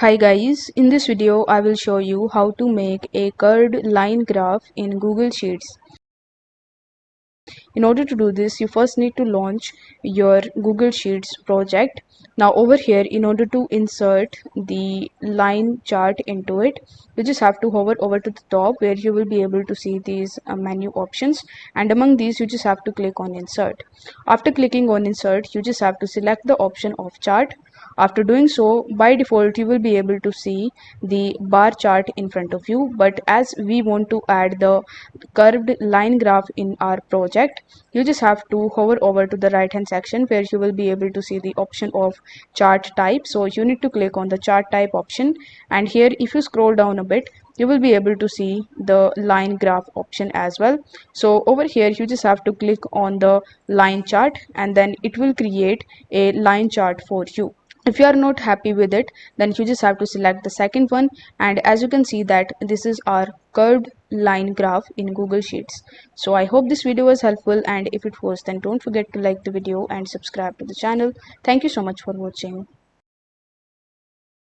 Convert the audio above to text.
Hi guys, in this video I will show you how to make a curved line graph in Google Sheets. In order to do this, you first need to launch your Google Sheets project. Now over here, in order to insert the line chart into it, you just have to hover over to the top where you will be able to see these menu options, and among these you just have to click on insert. After clicking on insert, you just have to select the option of chart. After doing so, by default you will be able to see the bar chart in front of you, but as we want to add the curved line graph in our project, you just have to hover over to the right hand section where you will be able to see the option of chart type. So you need to click on the chart type option, and here if you scroll down a bit, you will be able to see the line graph option as well. So over here you just have to click on the line chart, and then it will create a line chart for you. If you are not happy with it, then you just have to select the second one, and as you can see that this is our curved line graph in Google Sheets. So I hope this video was helpful, and if it was, then don't forget to like the video and subscribe to the channel. Thank you so much for watching.